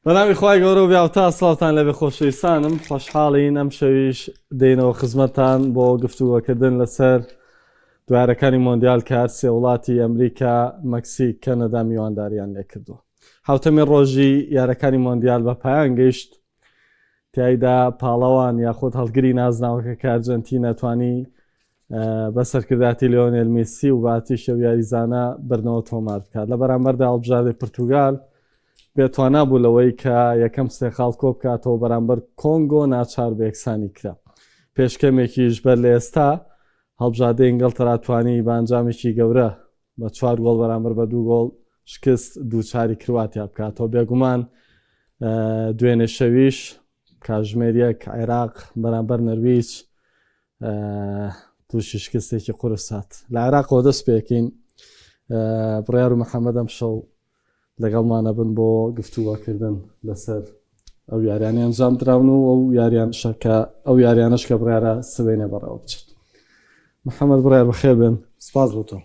بەناوی خوای گەورە و بیاوتا سڵاوتان لەبێ خۆشەویستانم خۆشحاڵین ئەم شەویش دێنەوە خزمەتتان بۆ گفتوگۆکردن لەسەر دوایرەکانی مۆندیال کە هەر سێ وڵاتی ئەمریکا، مەکسیک، کەنەدا میوانداریان لێ کردووە. هەوتەمی ڕۆژی یارەکانی مۆندیال بە پایان گەیشت، تیایدا پاڵەوان یاخود هەڵگری نازناوەکە کە ئەرجەنتینە توانی بە سەرکرداتی لیۆنێل مێسی و باتی شەو یاریزانە بردنەوە تۆمار بکات لە بەرامبەردا هەڵبژاردەی پورتوگال بێتوانە بوو لەوەی کە یەکەم سێ خاڵ کۆ بکاتەوە بەرامبەر کۆنگۆ ناچار بە یەکسانی کرا. پێشکەمێکیش بەر لە ئێستا هەڵبژاردەی ئینگڵتەرا توانی بە ئەنجامێکی گەورە بە 4 گۆڵ بەرامبەر بە 2 گۆڵ شکست دووچاری کرواتیا بکاتەوە. بێگومان دوێنێ شەویش کاتژمێریەک عێراق بەرامبەر نەرویج تووشی شکستێکی قورس هات. لە عێراقەوە دەست پێکەین بڕیار و محەممەد ئەم شەو لەگەڵمانە بن بۆ گفتوگۆکردن لەسەر ئەو یاریانی ئەنجام دراون و ئەو یاریانشەکە ئەو یاریانش کە بڕیارە سبەینە بەڕێوە بچێت. محەممەد بڕیار بەخێر بن. سپاس بۆ تۆ.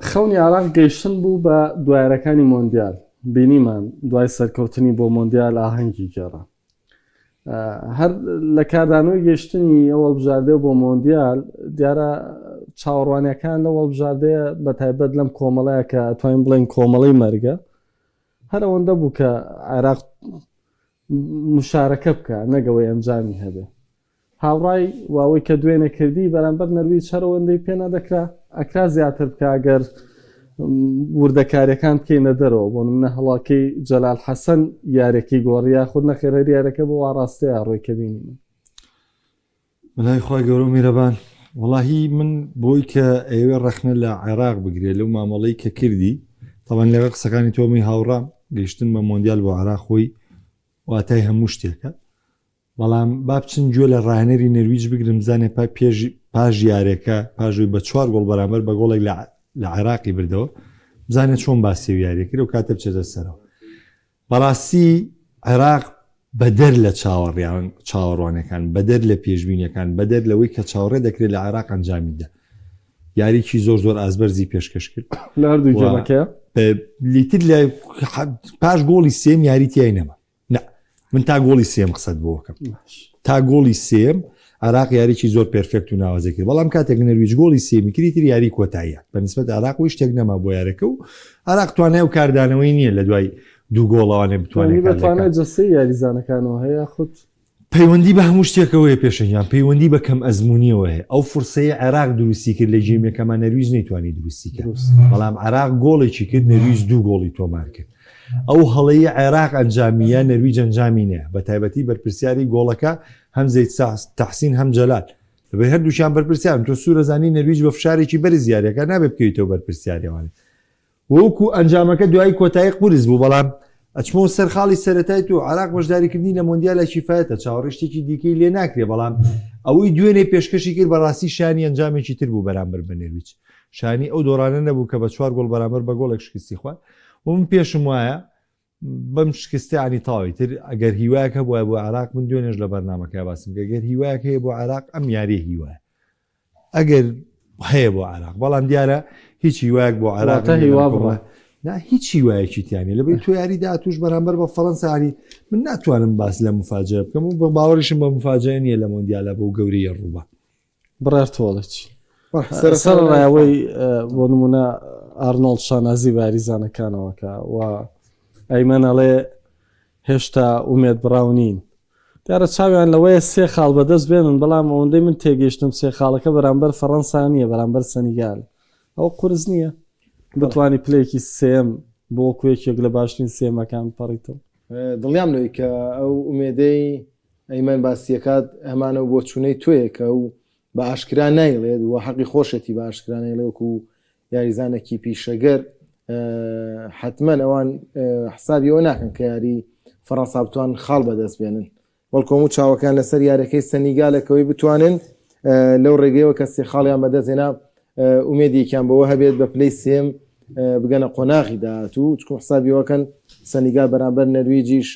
خەونی عێراق گەیشتن بوو بە دوایرەکانی مۆندیال. بینیمان دوای سەرکەوتنی بۆ مۆندیال ئاهەنگی گێڕا. هەر لە کاردانەوەی گەشتنی ئەو هەڵبژاردەیە بۆ مۆندیال دیارە چاوەڕوانیەکان لە هەڵبژاردەیە بە تایبەت لەم کۆمەڵەیە کە توانین بڵێن کۆمەڵەی مەرگە هەر ئەوەندە بوو کە عێراق مشارەکە بکە نەگەوەی ئەنجامی هەبێ. هاوڕای واوەی کە دوێنێ کردی بەرامبەر نەرویج هەرەوەندەی پێ نەدەکرا ئەکرا زیاتر بکە ئەگەر وردەکاریەکان بکەینە دەرەوە بۆ نمونە هەڵاکەی جەلال حەسەن یارێکی گۆڕیا خود نەخێرەری یارەکە بۆ ڕاستەیە ڕۆیکە بینی بەلای خوا گەورە و میرەبان. وەڵاهی من بۆی کە ئێوە ڕەخنە لە عێراق بگرێت لەو مامەڵەی کە کردی تاوان لەگە قسەکانی تۆمی هاوڕام گەیشتن بە مۆندیال بۆ عێراق خۆی واتای هەموو شتێکە. بەڵام با بچن گوێ لە ڕاهێنەری نەرویج بگرم زانێ پاش یارێکە پاژووی بە 4 گۆڵ بەرامبەر بە گۆڵێک لە عێراقی بردەوە بزانێت چۆن باسی و یاریەکرد و کاتە بچێتە سەرەوە. بەڕاستی عێراق بەدەر لە چاوەڕوانەکان بەدەر لە پێشبینیەکان بەدەر لەوەی کە چاوەڕێ دەکرێت لە عێراق ئەنجامیدا یاریکی زۆر ئازبەرزی پێشکەش کرد لە هەردوو جەمەکە لیتر لە پاش گۆڵی سێم یاری تیای نەما من تا گۆڵی سێم قسەت بۆکەم تا گۆڵی سێم عێراق یاریکی زۆر پرفێکت و ناوازە کرد. بەڵام کاتێک نەرویج گۆڵی سێمی کریتر یاری کۆتاییە بەنسبەت عێراق و شتێک نەما بۆ یارەکە و عێراق توانای و کاردانەوەی نییە لە دوای 2 گۆڵەوانێ بتوانێت جەستەی یاریزانەکانەوە هەیە خودت پەیوەندی بە هەموو شتێکەوەیە پێشەنیان پەیوەندی بە کەم ئەزممویەوە هەیە. ئەو فرسەیە عێراق دروستی کرد لە ژێمیەکەمان نەرویج نەیتوانی دروستی کرد بەڵام عێراق گۆڵێکی کرد نەرویج 2 گۆڵی تۆمار کرد. ئەو هەڵەیە عێراق ئەنجامیە نەرویج ئەنجامی نیە بە تایبەتی بەرپرسیاری گۆڵەکە هەم زەید تەحسین هەم جەلال بە هەردووشیان بەرپرسیان تۆ سوورەزانی نەرویج بە فشارێکی بەرز یاریەکە نابێت بکەیتەوە بەرپرسیاریەوەی وەکو ئەنجامەکە دوای کۆتایی قورس بوو. بەڵام ئەچمەوە سەرخاڵی سەرەتای تو عێراق بەشداریکردنی لە مۆندیالێکی فایەتە چاوەڕێشتێکی دیکەی لێ ناکرێ. بەڵام ئەوەی دوێنێ پێشکەشی کرد بەڕاستی شانی ئەنجامێکی تر بوو بەرامبەر بە نەرویج. شانی ئەو دۆڕانە نەبوو کە بە 4 گۆڵ بەرامبەر بە گۆڵێک شکستی خوارد و من پێشم وایە بەم شکستیانی تاوی تر ئەگەر هیوایەکە بۆە بۆ عێراق من دوێنێش لە بەرنامەکە باسم کە گەر هیوایەکە هەیە بۆ عێراق ئەم یاری هیوایە ئەگەر هەیە بۆ عێراق بەڵام دیارە هیچ هیوایەک بۆ عێراق هیچ هیوایەکی تیانێ لەبەر تو یاری داهاتوش بەرامبەر بە فەڕەنساری من ناتوانم باس لە مفاجە بکەم و بە باوەڕیشم بە مفاجە نیە لە مۆندیالە بۆ گەورەی ڕووبە بڕار تۆڵێکی سەرڕایەوەی بۆ نمونە ئارنۆڵد شانازی باریزانەکانەوەکە و ئەیمەنەڵێ هێشتا ئومێد بڕاونین دیارە چاویان لەوەیە 3 خاڵ بەدەست بێنن بەڵام ئەوەندەی من تێگەیشتم 3 خاڵەکە بەرامبەر فەڕەنسا نیە بەرامبەر سەنیگال ئەو قورس نییە بتوانی پلەیەکی سێم بۆ کوێکێک لە باشترین سێمەکان پەڕیتەوە. دڵیام لەوەی کە ئەو ئومێدەی ئەیمەن باسیەکات ئەمانە بۆ چوونەی توێکە و بە ئاشکرا نایڵێت و حەقی خۆشەتی بە ئاشکرا نایڵێوەکو یاریزانێکی پیشەگەر حتمما ئەوان حسابی ئەوە ناکەن کە یاری فەڕەنسا بتوان خاڵ بەدەست بێنن بەڵکۆم و چاوەکان لەسەر یارەکەی سەنیگالەکەوەی بتوانن لەو ڕێگەیەوە کە سێ خاڵیان بەدەستێنا ئومێدیەکیان بەوە هەبێت بە پلەی سێم بگەنە قۆناغی داهاتوو چکو حسابیەوەکەن سەنیگال بەرامبەر نەرویجیش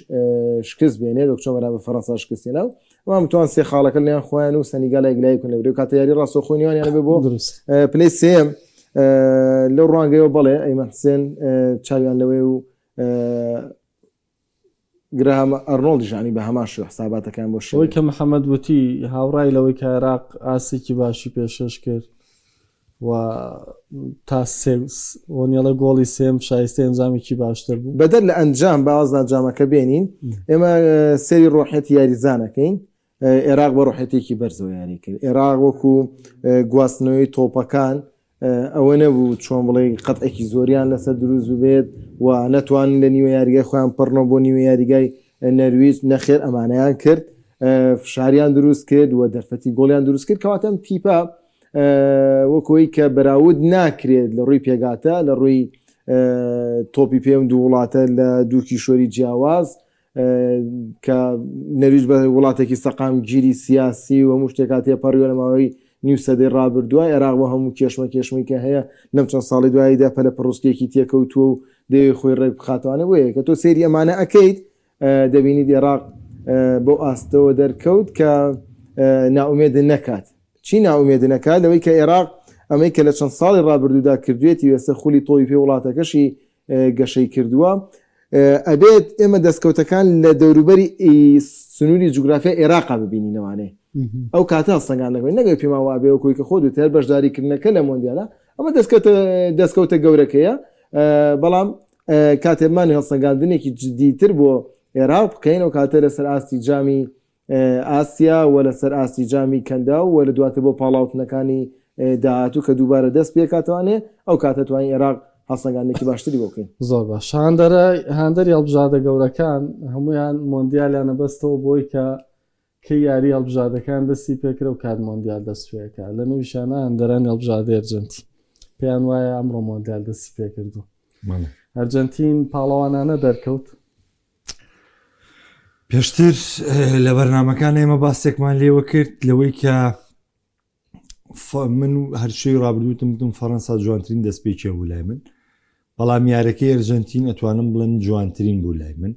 شکست بێنێت و چۆن بەرامبەر فەڕەنسا شکستێناو ئەوان بتوان سێ خاڵەکە لەیان خۆیان و سەنیگال یەکلای بکەن لەبەرەوەی کاتە یاری ڕاستەوخۆنیوانیان بێ بۆ پلەی سێم لەو ڕوانگەیەوە بەڵێ ئەیمەن حوسێن چاویان لەوێ و گراهام ئەرنۆڵدیژانی بە هەمان شێوە حساباتەکان بۆ ئەوەی کە محەممەد وتی هاوڕای لەوەی کە عێراق ئاسێکی باشی پێشەش کرد و تا وەنیێڵە گۆڵی سێم شایستە ئەنجامێکی باشتر بوو بەدەر لە ئەنجام باواز ئەنجامەکە بێنین ئێمە سەری ڕۆحەتی یاریزانەکەین عێراق بە ڕۆحەتێکی بەرزەوە یاری کرد عێراق وەکو گواستنەوەی تۆپەکان ئەوە نەبوو چۆن بڵێ قەتێکی زۆریان لەسەر دروست بێت و نەتوانن لە نیوە یاریگای خۆیان پڕنەوە بۆ نیوە یاریگای نەرویج نەخێر ئەمانەیان کرد فشاریان دروست کرد و دەرفەتی گۆڵیان دروست کرد کەواتەم تیپە وەکۆی کە بەراود ناکرێت لە ڕووی پێگاتە لە ڕووی تۆپی پێم دوو وڵاتە لە دوو کیشۆری جیاواز کە نەرویج بە وڵاتێکی سەقامگیری سیاسی و هەموو شتێکات تێپەڕیوە لە ماوەی نیو سەدەی ڕابردووە عێراق بە هەموو کێشمەی کە هەیە نەم چەند ساڵی دواییدا پەلە پڕۆستێکی تێکەوتووە و دەوێت خۆی ڕێک بخاتوانە وەیە کە تۆ سێری ئەمانە ئەەکەیت دەبینیت عێراق بۆ ئاستەوە دەرکەوت کە ناومێدە نەکات چی ناومێدە نەکات لەوەی کە عێراق ئەمەی کە لە چەند ساڵی ڕابردوودا کردوێتی وێسە خولی تۆی پێ وڵاتەکەشی گەشەی کردووە ئەبێت ئێمە دەستکەوتەکان لە دەوروبەری سنووری جوگرافیا عێراقا ببینینەوانێ ئەو کاتە سەنگان نەکەین نەگەی پێما وابێ کۆی کە خۆ دوتر بەشداریکردنەکە لە مۆندیالە ئەمە دەستکەوتە گەورەکەیە بەڵام کاتێمانی هەڵسەنگاندنێکی جدیتر بۆ عێراق بکەین و کاتە لەسەر ئاستی جامی ئاسیا و لەسەر ئاستی جامی کەندا و لە دواتە بۆ پاڵاوتنەکانی داهاتوو کە دووبارە دەست پێکاتوانێ ئەو کاتە توانین عێراق هەڵسەنگاندنێکی باشتری بۆکەین زۆر باش هەندەری هەڵبژاردە گەورەکان هەمویان مۆندیالیانە بەستەوە بۆی کە کە یاری هەڵبژاردەکان دەستی پێکرە و کات مۆندیال دەست پێکە لە نویشانە هەندەرانی هەڵبژاردەی ئەرجەنتین پێیان وایە ئەمڕۆ مۆندیال دەستی پێکردو ئەرجەنتین پاڵەوانانە دەرکەوت پێشتر لە بەرنامەکان ئێمە باسێکمان لێوە کرد لەوەی کە من هەرشەی ڕابردووتم فەڕەنسا جوانترین دەستپێکی بوو لای من بەڵام یارەکەی ئەرجەنتین ئەتوانم بڵێن جوانترین بوو لای من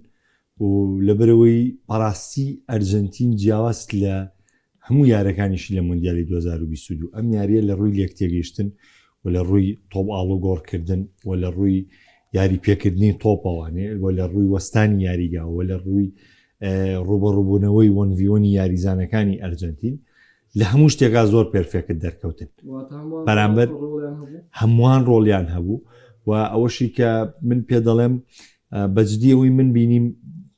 و لەبەرەوەی پاڕاستی ئەرجەنتین جیاواز لە هەموو یارەکانیشی لە مۆندیالی 2022 ئەم یاریە لە ڕووی لێکتێگەیشتن و لە ڕووی تۆپ ئاڵوگۆڕکردن و لە ڕووی یاری پێکردنی تۆپەوانێ و لە ڕووی وەستانی یاریگا و لە ڕووی ڕوبەڕووبوونەوەی وەنڤیۆنی یاریزانەکانی ئەرجەنتین لە هەموو شتێکا زۆر پێرفێکت دەرکەوتن بەرامبەر هەمووان ڕۆڵیان هەبوو و ئەوەشی کە من پێ دەڵێم بەجددیەوەی من بینیم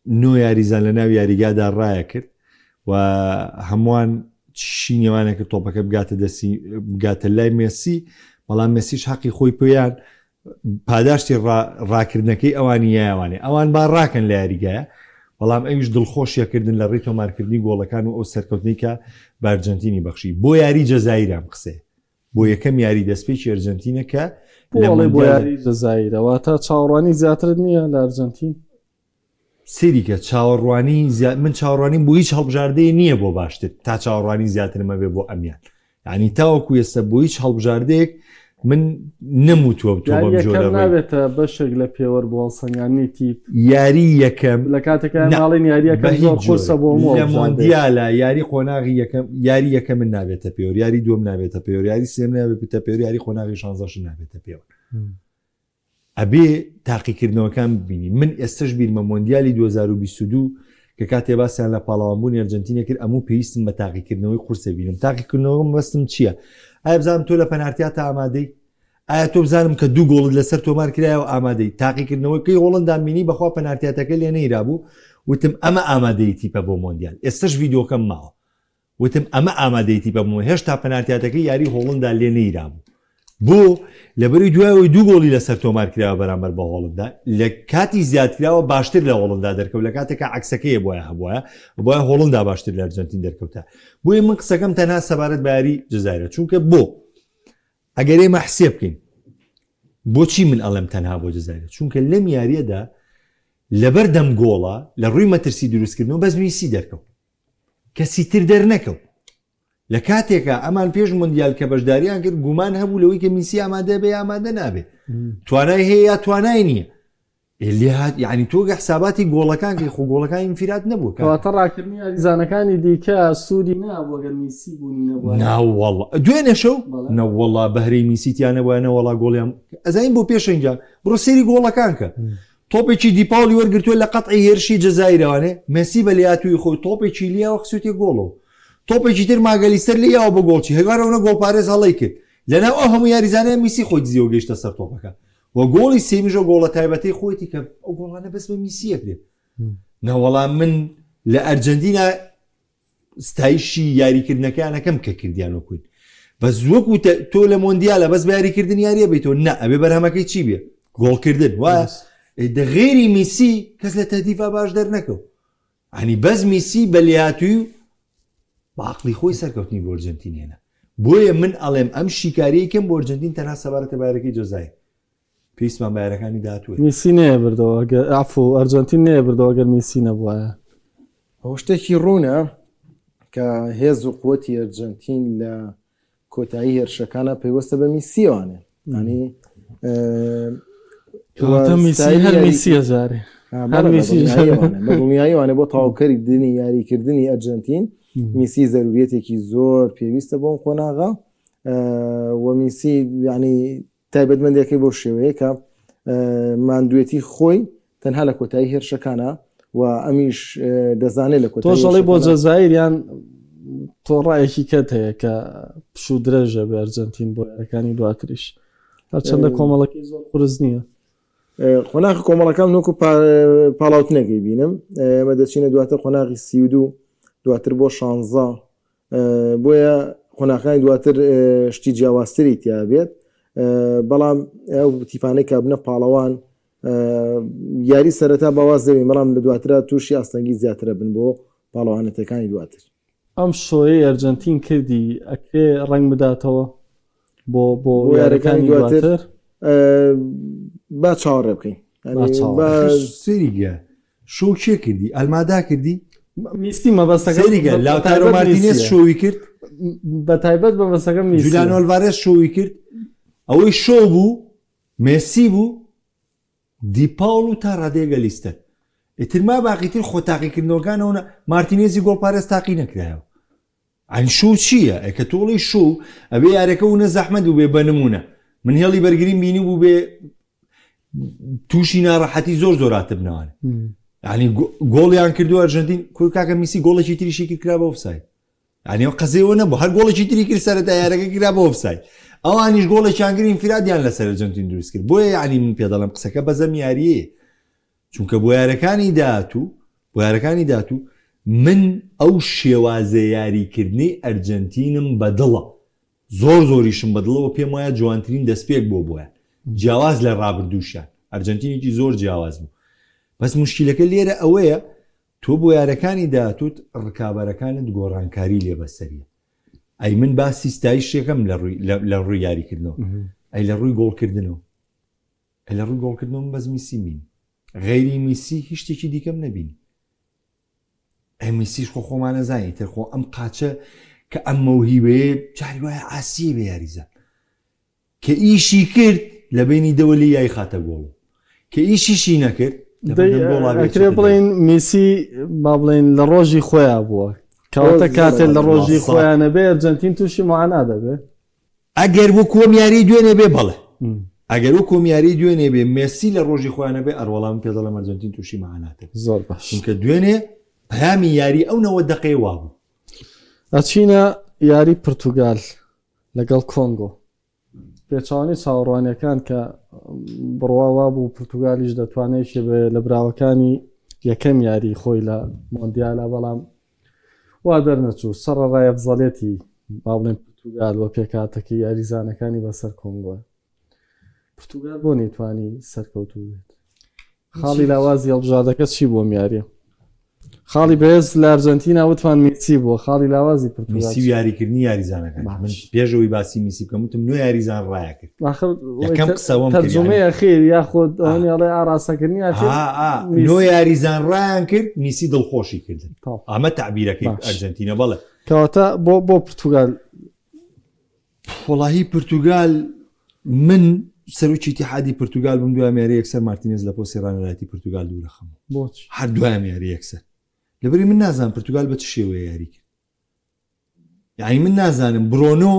نۆ یاریزان لە ناو یاریگادا ڕایە کرد و هەمووان چی نێوانێکە تۆپەکە بگاتە لای مێسی بەڵام مێسیش حەقی خۆی پێیان پاداشتی ڕاکردنەکەی ئەوانی یاوانێ ئەوان با ڕاکەن لە یاریگایە بەڵام ئەویش دڵخۆشیەکردن لە ڕێی تۆمارکردنی گۆڵەکان و ئەو سەرکەوتنی کە بە ئەرجەنتینی بەخشی بۆ یاری جەزایرام قسێ بۆ یەکەم یاری دەستپێکی ئەرجەنتینە کە بۆ یاری جەزایرەوە تا چاوەڕوانی زیاترت نییە لە ئەرجەنتین سری کە چاوەڕوانی من چاوەڕوانیم بۆ هیچ هەڵبژاردەیە نییە بۆ باشتر تا چاوەڕوانی زیاترمە بێ بۆ ئەمیان یعنی تاوەکو ئێستا بۆ هیچ هەڵبژاردەیەک من نەموتوە نابێتە بەشێک لە پێوە بۆ هەڵسەنگاندنێتی یاری یەکەم لە کاتەکە ناڵێن یاریەکە زۆر خۆسە بۆ مۆندیالە یاری قۆناغی یەکەم یاری یەکە من نابێتە پێوە یاری دوم نابێتە پێوە یاری سێم نابێتە پێوە یاری قۆناغی 16 نابێتە پێوە ئەبێ تاقیکردنەوەکان ببینی من ئێستش بیرمە مۆندیالی 2022 کە کاتێ باسییان لە پاڵاوانبوونی ئەرجەنتینە کرد ئەموو پێویستم بە تاقیکردنەوەی قورسە بینم تاقیکردنەوەم بەستم چییە ئایا بزانم تۆ لە پەنارتیاتە ئامادەی ئایا تۆ بزانم کە دوو گۆڵت لەسەر تۆمار کرایەوە ئامادەی تاقیکردنەوەکەی هۆڵندان بینی بەخوا پەنارتیاتەکە لێ نەیرابوو وتم ئەمە ئامادەیەتی پە بۆ مۆندیال ئێستش ڤیدۆکەم ماوە وتم ئەمە ئامادەیەتی پە بۆ هێشتا پەنارتیاتەکەی یاری هۆڵندا لێ نەیرابوو بۆ لەبەری دوایەوەی دوو گۆڵی لەسەر تۆمار کراوە بەرامبەر بە هۆڵندا لە کاتی زیادکراوە باشتر لە هۆڵندا دەرکەوت لە کاتێکە عکسەکەی بۆیە هەبووە بۆیە هۆڵندا باشتر لە ئەرجەنتین دەرکەوتە بۆیە من قسەکەم تەنها سەبارەت بە یاری جەزایرە چونکە بۆ ئەگەر ئێمە حسێ بکەین بۆچی من ئەڵێم تەنها بۆ جەزایرە چونکە لەم یاریەدا لەبەر دەم گۆڵە لە ڕووی مەترسی دروستکردنەوە بەس میسی دەرکەوت کەسی تر دەرنەکەوت لە کاتێکە ئەمان پێش مۆندیال کە بەشداریان کرد گومان هەبوو لەوەی کە میسی ئامادە بێ ئامادە نابێ توانای هەیە یا توانای نییە یعنی تۆگە حساباتی گۆڵەکان کە خۆ گۆڵەکان ئینفرات نەبوو کەواتە ڕاکردنی یاریزانەکانی دیکە سوودی نابوو ئەگەر میسی بوونی نەبووە ناوەڵڵا دوێنێ شەو نەوەڵڵا بەهرەی میسیتیانە بووە نەوەڵا گۆڵیان ئەزانین بۆ پێشەنجان بڕۆ سەیری گۆڵەکان کە تۆپێکی دیپاڵی وەرگرتووە لە قەتعی هێرشی جەزایرەوانێ مەسی بە لاتوی خۆی تۆپێکی لیاوە خسووتێ گۆڵەوە تۆپێکی تر ماگەلیستەر لەیاوە بە گۆڵچی هەگارەوە گۆڵپارێز هەڵی کرد لەناو ئەو هەموو یاریزانە میسی خۆی دزیەوە گەیشتە سەر تۆپەکە و گۆڵی سێمیژە گۆڵە تایبەتی خۆیتی کە ئەو گۆڵانە بەس بە میسیەکرێت نەوەڵام من لە ئەرجەنتینا ستایشی یاریکردنەکەیانەکەم کە کردیانە کوین بەس وەکو تۆ لە مۆندیالە بەس بە یاریکردن یاریە بیتەوە نە ئەبێ بەرهەمەکەی چی بێ گۆڵکردن وایە دەغێری میسی کەس لە تەدیفا باش دەرنەکەو ئەنی بەس میسی بە لاتوی باقلی خۆی سەرکەوتنی بۆ ئەرجەنتینێنە بۆیە من ئەڵێم ئەم شیکاریەکەم بۆ ئەرجەنتین تەنها سەبارەتە بایەرەکەی جەزایر پێویستمان بایەرەکانی داهاتووە میسی نەیە بردەوە ئافو ئەرجەنتین نەیە بردەوە ئەگەر میسی نەبووایە ئەو شتێکی ڕوونە کە هێز و قوتی ئەرجەنتین لە کۆتایی هێرشەکانە پەیوەستە بە میسیوانێ ینی میسی هەر میسیە جارێ بەدڵنیاییوانێ بۆ تاواکەری دنی یاریکردنی ئەرجەنتین میسی زەروریەتێکی زۆر پێویستە بۆم قۆناغا و میسی ینی تایبەتمەندێکی بۆ شێوەیە کە ماندوێتی خۆی تەنها لە کۆتایی هێرشەکانە و ئەمیش دەزانێت لە کۆتایی تۆژەڵی بۆ جەزایریان تۆڕایەکی کەت هەیە کە پشوو درێژە بە ئەرجەنتین بۆ یارەکانی دواتریش هەرچەندە کۆمەڵەکەی زۆر قورس نییە قۆناغی کۆمەڵەکان نوکو پاڵاوتنەکەی بینم ئەمە دەچینە دواتر قۆناغی 32 دواتر بۆ 16 بۆیە قۆناغەکانی دواتر شتی جیاوازتری تیا بێت بەڵام ئەو تیفانەی کە بنە پاڵەوان یاری سەرەتا باواز دەبین بەڵام لە دواترە تووشی ئاستەنگی زیاترە بن بۆ پاڵەوانەتەکانی دواتر ئەم شۆی ئەرجەنتین کردی ئەکرێ ڕنگ بداتەوە بۆ یارەکانی دواتر با چاوەڕێ بکەین سریگە شۆ چێ کردی ئەلمادا کردی میستی مەبەستەکە لاوتارۆ مارتینێز شۆوی کرد بە تایبەت بە بەستەکە میسی جولیان ئۆلڤارێز شۆوی کرد ئەوەی شۆ بوو مێسی بوو دیپاڵ و تا ڕادێگە لیستە ئیترما باقیتر خۆتاقیکردنەوەکانەوە مارتینێزی گۆڵپارێز تاقی نەکرایەوە ئەن شۆ چییە ئەکە تۆڵی شۆ ئەبێ یارەکە و نە زەحمەد و بێ بەنمونە من هێڵی بەرگریم بینی بوو بێ تووشی ناڕەحەتی زۆر زۆراتە بنەوانە ینی گۆڵیان کردو ئەرژەنتین کوی کاکە میسی گۆڵێکی تریشی کرا بە ئۆفساید ینی گۆڵێکی نەبوو هەر گۆڵێکی تری کرد سەرەتا یارەکە کرا بە ئۆفساید ئەوانیش گۆڵێکیان گرین انفرادیان لەسەر ئەرجەنتین دروست کرد بۆیە یعنی من پێ دەڵێم قسەکە بەزەم یاریە چونکە بۆ یارەکانی داهاتوو من ئەو شێوازە یاریکردنی ئەرجەنتینم بەدڵە زۆر زۆریشم بەدڵەوە پێم وایە جوانترین دەستپێک بۆیە جیاواز لە ڕابردووشیان ئەرجەنتینێکی زۆر جیاواز بوو بەس مشکلەکە لێرە ئەوەیە تۆ بۆ یارەکانی داهاتوت ڕکابەرەکانت گۆڕانکاری لێ بەسەریە ئەی من باسی ستایشێکم لە ڕووی یاریکردنەوە ئەی لە ڕووی گۆڵکردنەوە بەس میسی بین غەیری میسی هیچ شتێکی دیکەم نەبین ئەی میسیش خۆ خۆمانە زانی ترخۆ ئەم قاچە کە ئەم مەوهیبەیە جاری وایە ئاسیە بە یاریزان کە ئیشی کرد لە بینی دەوەلی یای خاتە گۆڵ کە ئیشیشی نەکرد ئەکرێ بڵین میسی با بڵین لە ڕۆژی خۆیان بووە کەواتە کاتێک لە ڕۆژی خۆیانە بێ ئەرجەنتین تووشی معانا دەبێ ئەگەر بۆ کۆمیاری دوێنێ بێ بەڵێ ئەگەر و کۆمیاری دوێنێ بێ مێسی لە ڕۆژی خۆیانە بێ ئەروەڵام پێ دەڵێم ئەرجەنتین تووشی معاناتە زۆر باش چونکە دوێنێ پەیامی یاری ئەو 90 دقەی وا بوو ئەچینە یاری پرتوگال لەگەڵ کۆنگۆ پێچوانی چاوەڕوانیەکان کە بڕواوا بوو پرتوگالیش دەتوانێت لە براوەکانی یەکەم یاری خۆی لە مۆندیالە بەڵام وا دەرنەچوو سەر ڕای ئەفزەڵێتی با بڵێن پرتوگال وە پێکاتەکە یاریزانەکانی بەسەر کۆنگۆ پرتوگال بۆ نەیتوانی سەرکەوتوو بێت خاڵی لاوازی هەڵبژاردەکە چی بۆ میاریە خاڵی بەهێز لە ئەرجەنتینا وتوان میسی بووە خاڵی لاوازی پرتوگال میسی و یاریکردنی یاریزانەکان من پێشەوەی باسی میسی بکەم وتم نوێ یاریزان ڕایە کرد یەکەم قسەوەم کرد تەرجمەی ئەخیر یاخۆ ئەوەی ئەڵێ ئاراسەکردنی نوێ یاریزان ڕایان کرد میسی دڵخۆشی کردن ئەمە تعبیرەکەی ئەرجەنتینە بەڵێ کەواتە بۆ پرتوگال وڵاهی پرتوگال من سەرۆکی ئیتیحادی پرتوگال بووم دوای یاری یەکسەر مارتینێز لە پۆستی ڕانەداتی پرتوگال دوو رەخەم هەر دوای یاری یەکسەر لەبەری من نازانم پرتوگال بە چ شێوەیە یاری کرد یعنی من نازانم برۆنۆ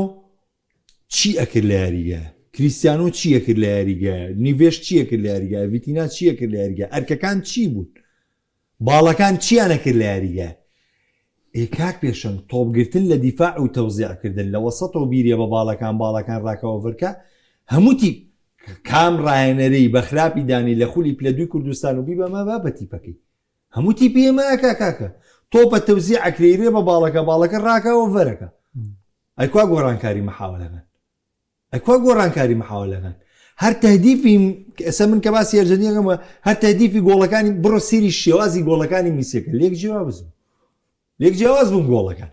چی ئەکرد لە یاریگە کریسیانۆ چییە کرد لە یاریگە نیڤێش چییە کرد لە یاریگە ڤیتینا چییە کرد لە یاریگە ئەرکەکان چی بوون باڵەکان چیانە کرد لە یاریگە کاک پێشن تۆپگرتن لە دیفاع و تەوزیعکردن لە وەسەتەوە بیریە بە باڵەکان ڕاکەوە ڤرکە هەمووتی کام ڕاهێنەرەی بە خراپی دانی لە خولی پلە دوی کوردستان و بی بەمە با بە تیپەکەی هەمووتی پێمەکە کاکە تۆپە تەوزیع ئەکرێرێ بە باڵەکە ڕاکەوە ڤەرەکە ئەیکوا گۆڕانکاری مەحاولەکان هەر تهدیفی ئەسە من کە باسی ئەرجەنتینەکەمە هەر تهدیفی گۆڵەکانی بڕۆ سیری شێوازی گۆڵەکانی میسیەکە لێک جیاواز بوون گۆڵەکان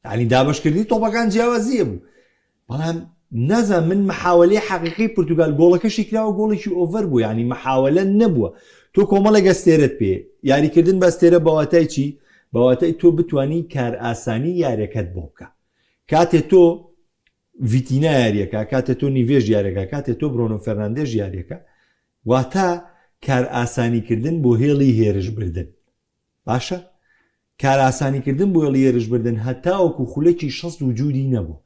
یعنی دابشکردنی تۆپەکان جیاوازیە بوو بەڵام نازان من محاولەی حەقیقی پورتوگال گۆڵەکەشی کراوە گۆڵێکی ئۆڤەر بوو ینی محاولە نەبووە تۆ کۆمەڵێک ئەستێرت پێ یاریکردن بەستێرە بەواتای چی بەواتای تۆ بتانی کار ئاسانی یاریەکەت بۆ بکە کاتێ تۆ ڤیتینا یاریەکە کاتێ تۆ نیڤێژ یاریەکە کاتێ تۆ برۆنۆ فەرناندێژ یاریەکە واتە کار ئاسانیکردن بۆ هێڵی هێرش بردن باشە کار ئاسانیکردن بۆ هێڵی هێرش بردن هەتاوەکو خولەکی شەست وجودی نەبوو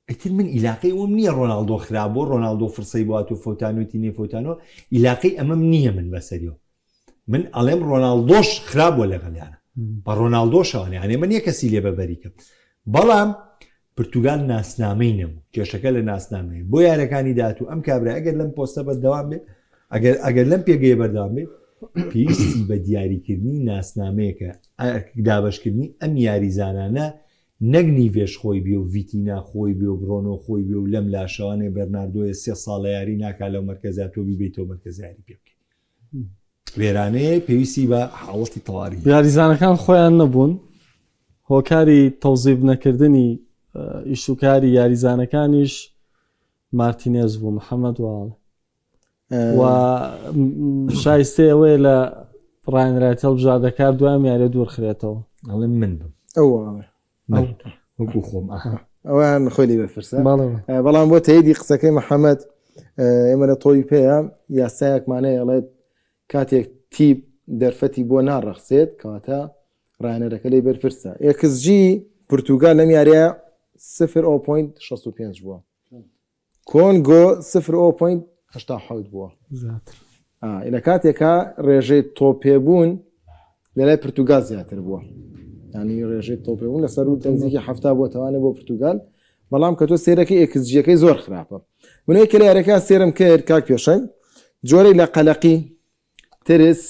ئەتر من ئیلاقی ئەوم نییە ڕۆناڵدۆ خرابۆ ڕۆناڵدۆ فرسەی بوات و فۆتانوتی نێفۆتانۆ ئیلاقی ئەمەم نییە من بەسەریەوە من ئەڵێم ڕۆناڵدۆش خرابووە لەگەڵیانە بە ڕۆناڵدۆشەوانێ ئەنێ من یەکەسی لێ بەبەریکەم بەڵام پرتوگال ناسنامەی نەبوو کێشەکە لە ناسنامەیە بۆ یارەکانی داهاتوو ئەم کابرا ئەگەر لەم پۆستە بەردەوام بێ ئەگەر لەم پێگەیە بەردەوام بێ پێویستی بە دیاریکردنی ناسنامەیەکە دابشکردنی ئەم یاریزانانە نەک نیڤێش خۆی بێ و ڤیتینا خۆی بێ و برۆنۆ خۆی بێ و لەم لاشەوانێ بەرناردۆیە 3 ساڵە یاری ناکا لەو مەرکەزات تۆ بیبێتەوە مەرکەزیاری پێ بکەیت وێرانەیە پێویستی بە حاڵەتی تەواوی یاریزانەکان خۆیان نەبوون هۆکاری تەوزیب نەکردنی ئیشوکاری یاریزانەکانیش مارتینێز بوو محەممەد واڵ و شایستێ ئەوەیە لە ڕایەنراتی هەڵبژاردەکار دوام یاریە دوورخرێتەوە ئەڵێ من بم وەکو خۆم ئەوان خۆلی بەفرسە بەڵام بۆ تەیدی قسەکەی محەممەد ئێمە لە تۆی پێەیە یاسایەکمانەیە ئەڵێت کاتێک تیپ دەرفەتی بۆ ناڕەخسێت کەواتە ڕایەنەرەکە لی بەرپرسە ئێکسجی پورتوگال لەم یاریە 0.65 بووە کۆنگۆ 0.87 بووە لە کاتێکا ڕێژەی تۆپێبوون لەلای پورتوگال زیاتر بووە ینی ڕێژەی تۆپێبوون لەسەر و تەنزیکی هەفتا بۆ تەوانێت بۆ پورتوگال بەڵام کە تۆ سێرەکەی ئێکسجیەکەی زۆر خراپە منەوەی کە لە یارەکە سێرم کرد کاک پێشەنگ جۆرەی لە قەلەقی ترس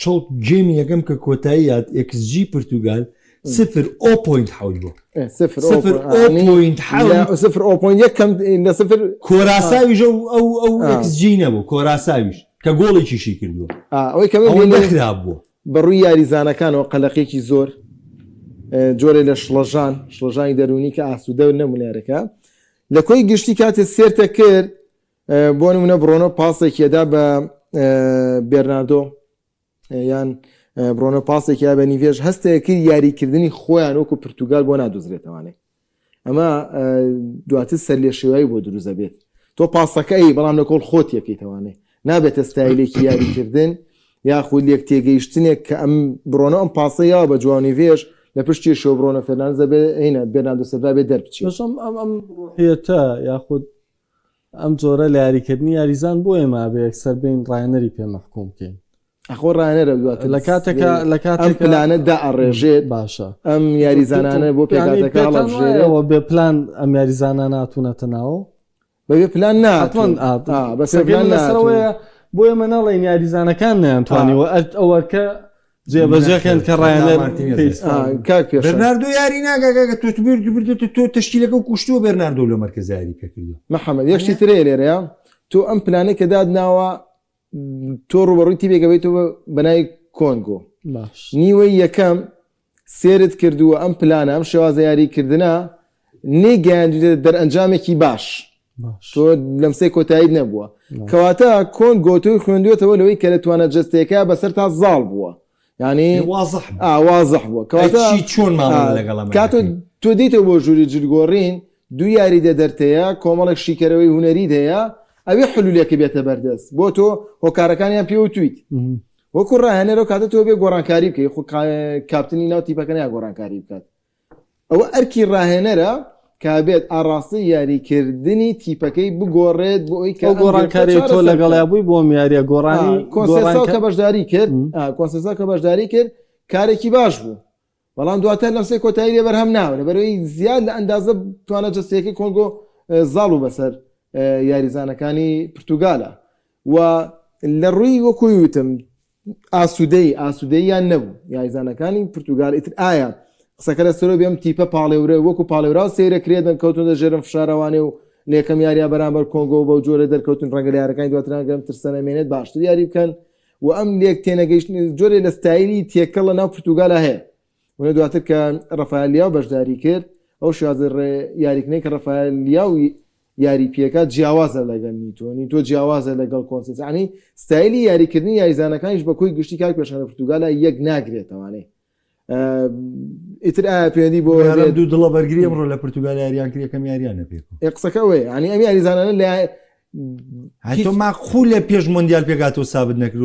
شەڵ جێمی یەکەم کە کۆتایی یاد XG پورتوگال 0.7 بوو 0.1 کۆراساویش ئەو XG نەبوو کۆراساویش کە گۆڵێکیشی کردووە ئەوەی کە خراب بووە بەڕووی یاریزانەکانەوە قەلەقێکی زۆر جۆرە لە شڵەژانی دەرونی کە ئاسوودە نەمونارەکە لە کۆی گشتی کاتێ سێرتە کرد بۆ نمونە بڕۆنۆ پاسێکێدا بە بێرناردۆ یان بڕۆنە پاسێکی بە نیڤێژ هەستەیەکی یاریکردنی خۆیان وەکو پورتوگال بۆ نادۆزرێتەوانێت ئەمە دواتر سەر لێ شێوایی بۆ دروزە بێت تۆ پاسەکەی بەڵام لە کۆڵ خۆت یەکەیتەوانێت نابێتە ستایلێکی یاریکردن یاخود لێک تێگەیشتنێک کە ئەم بڕۆنە ئەم پاسەیە بە جوانی وێژ لە پشتی شۆ بڕۆنە فەرناندز بێ هینە بێرناردۆ سیلڤا بێ دەربچێت ئەم ڕوحیەتە یاخود ئەم جۆرە لە یاریکردنی یاریزان بۆ ئێمە بێ یەکسەر بین ڕایەنەری پێ مەحکوم بکەین ئەخۆ ڕایەنەرە دواتر لە کاتێک پلانەتدا ئەڕێژێت باشە ئەم یاریزانانە بۆ پێکاتەکە هەڵەبژێرەوە بێ پلان ئەم یاریزانە ناتونەتە ناوە بەبێ پلان ناتوان بەسەرەوەیە بۆ ئێمە نەڵێن یاریزانەکان نەیانتوانیوە ئەوە کە جێبەجێکەن کە ڕایەنەر بەرناردۆ یاری ناگاگە تۆ تەشکیلەکە و کوشتووە بەرناردۆ لە مەرکەز یاری پێکردو محەممەد یەکشی ترێ لێرەیە تۆ ئەم پلانەی کە دادناوە تۆ ڕوبەڕووی تیبێکەبێتەوە بەنای کۆنگۆ نیوەی یەکەم سێرت کردووە ئەم پلانە ئەم شێوازە یاریکردنە نێگەیاندوێتە دەرئەنجامێکی باش تۆ لەمسەی کۆتایی نەبووە کەواتە کۆنگۆ تۆی خوێندوێتەوە لەوەی کە لەتوانە جەستەکە بەسەر تا زاڵ بووە ینی وازح بووە کەواتە چۆن لەگەڵ کاتۆ تۆ دیتەوە بۆ ژووری جلگۆڕین دوو یاری دەدەرتەیە کۆمەڵێک شیکەرەوەی هوەریت هەیە ئەوێ حلولێکی بێتە بەردەست بۆ تۆ هۆکارەکانیان پێوتویت وەکو ڕاهێنەرەوە کاتە تۆ بێ گۆڕانکاری بکەی خۆ کاپتنی ناو تیپەکەنیان گۆڕانکاری بکات ئەوە ئەرکی ڕاهێنەرە کابێت ئاڕاستی یاریکردنی تیپەکەی بگۆڕێت بۆ ئەوی ئەو گۆڕانکاری تۆ لەگەڵیا بووی بۆ میاریە گۆڕانی کۆنسێسا کە بەشداری کرد کۆنسێسا کە بەشداری کرد کارێکی باش بوو بەڵام دواتر نەفسێ کۆتایی لێ بەرهەم ناوە لەبەرەوەی زیاد لە ئەندازە توانە جەستەیەکی کۆنگۆ زاڵ و بەسەر یاریزانەکانی پرتوگالە و لە ڕووی وەکوی وتم ئاسوودەییان نەبوو یاریزانەکانی پرتوگال ئیتر ئایا قسەکە لە سەرۆ بێم تیپە پاڵێورە وەکو پاڵێورا سەیرەکرێتن کەوتون دەژێرم فشارەوانێ و لێکەم یاریە بەرامبەر کۆنگۆ بەو جۆرە دەرکەوتن ڕەنگە یارەکانی دواترانگەم ترسەنەمێنێت باشتر یاری بکەن و ئەم لێک تێنەگەیشتن جۆرێ لە ستایلی تێکەڵ لە ناو پرتوگالە هەیە وە دواتر کە ڕەفایلیاو بەشداری کرد ئەو شازر یاریکنەی کە ڕەفایلیاو یاری پێکات جیاوازە لەگەڵ نیتۆ جیاوازە لەگەڵ کۆنسنس عنی ستایلی یاریکردنی یاریزانەکانیش بە کۆی گشتی کار پێشانە پرتوگالە یەک ناگرێتەوانێ ئیتر ئایا پێوەندی بۆ دوو دڵە بەرگری ئەمڕۆ لە پرتوگال یاریان کردەکەم یاریانە پێ قسەکە وێ عنی ئەم یاریزانانە لە هەتۆ ماخوو لە پێش مۆندیال پێگاتەوە سابت نەکرد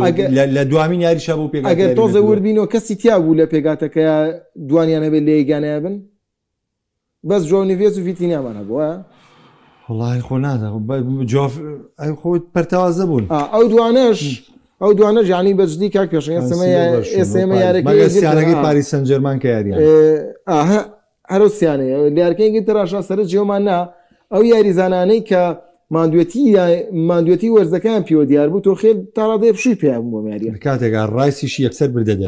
لە دوامین یاریشا بۆ پێگات ئەگەر تۆزە وەربینەوە کەسی تیا بوو لە پێگاتەکە دوانیانە بێت لە یەکگانەیە بن بەس جۆنیڤێز و ڤیتینیامان هەبووە وڵی خۆ نادە خۆت پەرتەوازە بوون ئەو دوانەش ینی بەجددی کاک پێش ئێسمە یارەکەی پاریس سەن جەرمان کە یاریان هەرۆسیانەیە لیارکەیەکی تەراشا سەرە جێومان نا ئەو یاریزانانەی کە ماندوێتی وەرزەکان پێوە دیار بوو تۆ خێر تاڕادێ پشی پێ بوو بۆ یاریە کاتێکا ڕایسیشی یەکسەر بردەدە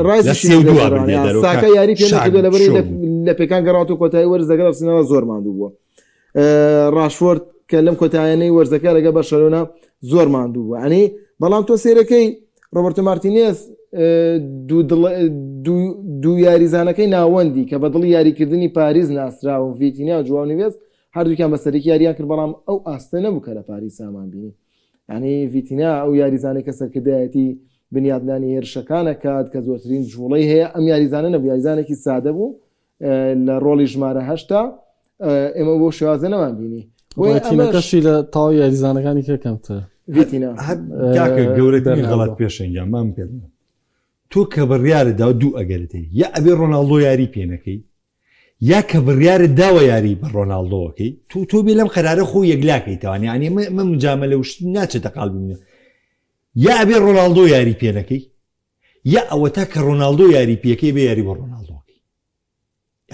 ساکە یاری پێ لەبەری لە پێکان گەڕات و کۆتایی وەرزەکە ئەرسنەوە زۆر ماندوو بووە ڕاشفۆرد کە لەم کۆتایانەی وەرزەکە لەگە بەشەرۆنا زۆر ماندوو بووە ئەنی بەڵام تۆ سێرەکەی ڕۆبرتۆ مارتینێز دوو یاریزانەکەی ناوەندی کە بە دڵی یاریکردنی پاریز ناسراون ڤیتینیا و جوانیڤێز هەردووکیان بەسەرێکی یاریان کرد بەڵام ئەو ئاستە نەبوو کە لە پاریس سامان بینی ینی ڤیتینیا ئەو یاریزانەی کە سەرکردایەتی بنیادنانی هێرشەکانە کات کە زۆرترین جوڵەی هەیە ئەم یاریزانە نەبوو یاریزانێکی سادە بوو لە ڕۆڵی ژمارە هەشتا ئێمە بۆ شێوازە نەمان بینی تیمەکەشی لە تاو یاریزانەکانی کەکەمتە گەورەترین غەڵەت پێشەنگیان مام پێ تۆ کە بڕیارەدا دوو ئەگەرێتی یا ئەبێ ڕۆناڵدۆ یاری پێنەکەی یا کە بڕیارە داوە یاری بە ڕۆناڵدۆەکەی تۆ بێ لەم قەرارە خۆ یەکلاکەیتەوانی ینی من مجامە لە وشت ناچێتە قال ببینە یا ئەبێ ڕۆناڵدۆ یاری پێنەکەی یا ئەوە تا کە ڕۆناڵدۆ یاری پێەکەی بێ یاری بە ڕۆناڵدۆکەی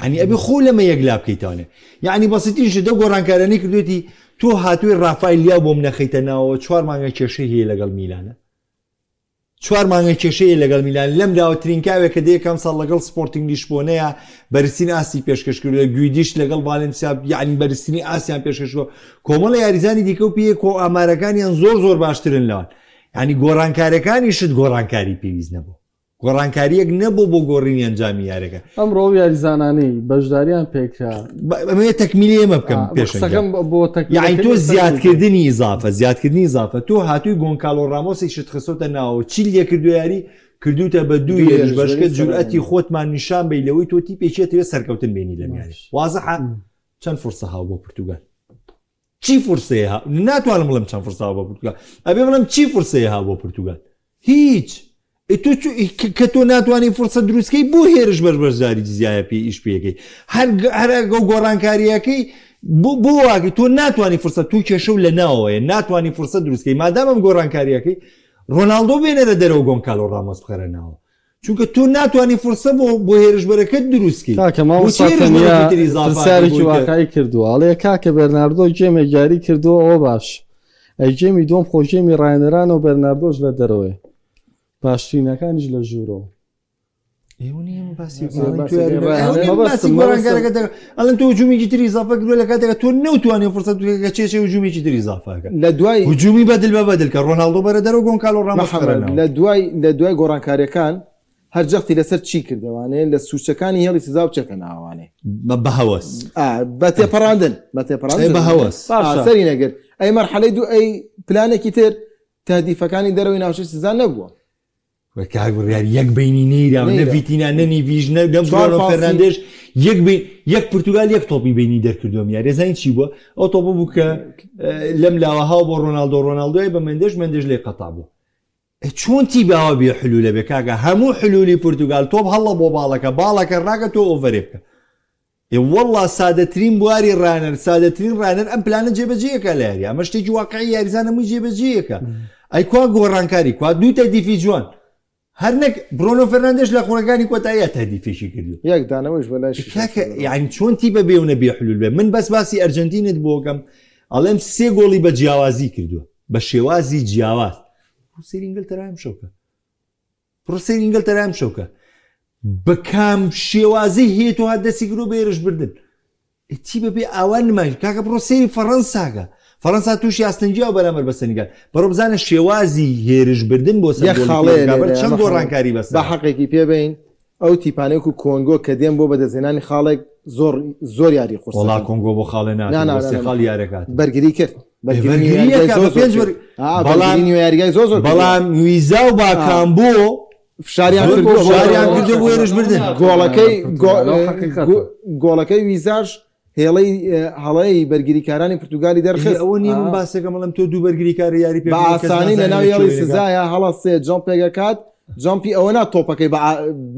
ینی ئەبێ خۆ لەمە یەکلا بکەیتوانێ یعنی بەسیتیش دە گۆڕانکارانی کردوێتی تۆ هاتووی ڕافایلیا بۆم نەخەیتە ناوە 4 مانگە کێشەی هەیە لەگەڵ میلانە 4 مانگە کێشەیە لەگەڵ میلان لەم داوەترینکاوێک کە دەیەکەم ساڵ لەگەڵ سپۆرتینگ لیشبۆنەیە بەرزترین ئاسی پێشکەش کردووە گویدیش لەگەڵ ڤالنسیا یعنی بەرزترین ئاسیان پێشکەشەوە کۆمەڵە یاریزانی دیکە و پێ کۆ ئامارەکانیان زۆر باشترن لەوان ینی گۆڕانکارەکانیشت گۆڕانکاری پێویست نەبوو گۆڕانکاریەک نەبوو بۆ گۆڕینی ئەنجامی یاریەکە ئەمڕۆ یاریزانانەی بەشداریان پێکرا ئەمە تەکمیلی ئێمە بکەم پێشەکەم یعنی تۆ زیادکردنی ئیزافە تۆ هاتووی گۆنکالۆ ڕامۆسی شت خستۆتە ناوە چی لێ کردو یاری کردوتە بە دوو یاریش بەشکە جورئەتی خۆتمان نیشان بی لەوەی تۆتی پێچێتەوە سەرکەوتن بینی لە میاری وازەحە چەند فرسە هاو بۆ پرتوگال چی فرسەیە ناتوانم بڵم چەند فرسە هاو بۆ پرتوگال ئەبێ بڵم چی فرسەیە هاو بۆ پرتوگال هیچ کە تۆ ناتوانانی فرسە دروستکەی بۆ هێرش بەربەرزاری زیایە پێ ئیش پێەکەی هەرگە گۆڕانکاریەکەی بۆ واگەی تۆ ناتوانانی فرسە تو کێشە و لە ناوەیە ناتوانانی فرسە دروستکەی مادامم گۆڕانکاریەکەی ڕۆناڵدۆ بێنەرە دەرەوە گۆنکالۆ ڕامۆس بخەرە ناوە چونکە تۆ ناتوانانی فرسە بۆ هێرشبەرەکەت دروستکەی سارێکی واقعی کردووە ئەڵێ کاکە بەرناردۆ جێمە یاری کردووە ئەوە باش ئەی جێمی دۆم خۆشێمی ڕایەنەران و بەرناردۆش لە دەرەوەی باشترینەکانیش لە ژوورەوە ئەڵەن تۆ هجوومیکی تری ئیزافە کردووە لە کاتێکە تۆ نەوتوانێ فرسە کە چێچێ هجوومیکی تری ئیزافەکە لە دوای هجوومی بەدل بە بەدل کە ڕۆناڵدۆ بەرە دەرەوە گۆنکالۆ ڕامۆس لە دوای گۆڕانکاریەکان هەر جەختی لەسەر چی کردوانێ لە سوچەکانی هێڵی سزا بچەکە ناوانێ بە هەوەس بە تێپەڕاندن بە هەوەس سەری نەگەر ئەی مەرحەلەی دوو ئەی پلانێکی تر تهدیفەکانی دەرەوەی ناوچەی سزا نەبووە کاگوڕیار یەک بینی نەیرا نەڤیتینا نەنی ڤیژنە دەم فەرناندێش یەک پرتوگال یەک تۆپی بینی دەرکردووە یاری زانین چی بووە ئەو تۆپە بوو کە لەم لاوە هاو بۆ ڕۆناڵدۆی بە مندێش لێ قەتا بوو چۆن تی باوە بێ حلولە بێ کاگە هەموو حلولی پرتوگال تۆپ هەڵە بۆ باڵەکە ڕاکە تۆ ئۆڤەرێ بکە والله سادەترین بواری ڕانەر سادەترین ڕانەر ئەم پلانە جێبەجێەکە لە یاری ئەمە شتێکی واقعی یاریزانە مووی جێبەجێەکە ئەیکوا گۆڕانکاری کوا دوو تەدیفی جوان هەر نەک برۆنۆ فەرناندێش لە خۆنەکانی کۆتاییە تەدیفێکی کردو یەک دانەوەش بەلای یعنی چۆن تی بە بێونە بێحلول بێ من بەس باسی ئەرجنتینت بۆکەم ئەڵێم 3 گۆڵی بە جیاوازی کردووە بە شێوازی جیاواز پرۆسەری ئینگلتەرا شەوکە پرۆسەری ئینگلتەرا شەوکە بە کام شێوازی هێتوها دەستی گرۆ بە هێرش بردن چی بەبێ ئاوان نمایش کاکە پرۆسەری فەڕەنساگە فەڕەنسا تووشی ئاستەنجیا و بەرامبەر بە سەنیگال بەڕۆ بزانە شێوازی هێرش بردن بۆ چەند گۆڕانکاری بەس بە حەقێکی پێبین ئەو تیپانێک و کۆنگۆ کە دێن بۆ بەدەزێنانی خاڵێک زۆر یاری خۆ وڵا کۆنگۆ بۆ خاڵێ خاڵ یارەکات بەرگری کرد یاریگای زۆر بەڵام ویزا و باکان بۆ فشاریان کردو بۆ هێرش بردن گۆڵەکەی ویزاش هێڵەی بەرگریکارانی پرتوگالی دەرخست ئەوە نیە من باسێکە مەڵم تۆ دوو بەرگریکاری یاری پێ ئاسانی لە ناو یاڵی سزایە هەڵە سێ جۆم پێگەکات جۆمپی ئەوە نا تۆپەکەی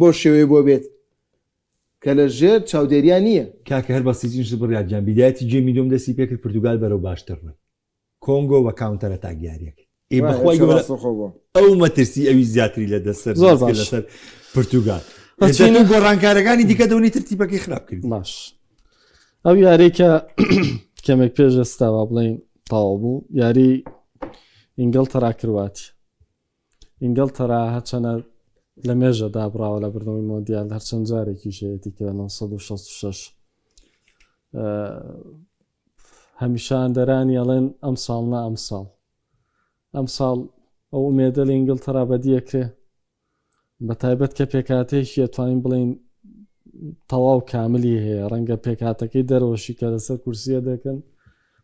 بۆ شێوەیە بۆ بێت کە لە ژێر چاودێریان نییە کاکە هەر بەسیجینش بڕیاجان بیدایەتی جێمی دۆم دەستی پێکرد پرتوگال بەرەو باشتر ڕێ کۆنگۆ بە کاونتەرە تاگیاریەکە بەخوای ئەو مەترسی ئەوی زیاتری لە دەسەر لەسەر پرتوگال گۆڕانکارەکانی دیکە دەونی ترتیبەکەی خراپ کرد باش ئەو یاریکە کەمێک پێش ئێستاوا بڵێن تاوا بوو یاری ئینگلتەرا کرواتی ئینگلتەرا هەرچەنە لە مێژە دابراوە لە بردنەوەی مۆندیال هەرچەند جارێکی ژێتی کە 1966 هەمیشاندەرانی ئەڵێن ئەم ساڵنا ئەم ساڵ ئەو ئومێدە لە ئینگلتەرا بەدیەکرێ بە تایبەت کە پێکاتێکی ئەتوانین بڵین تەواو کاملی هەیە ڕەنگە پێکاتەکەی دەرەوەشی کە لەسەر کورسیە دەکەن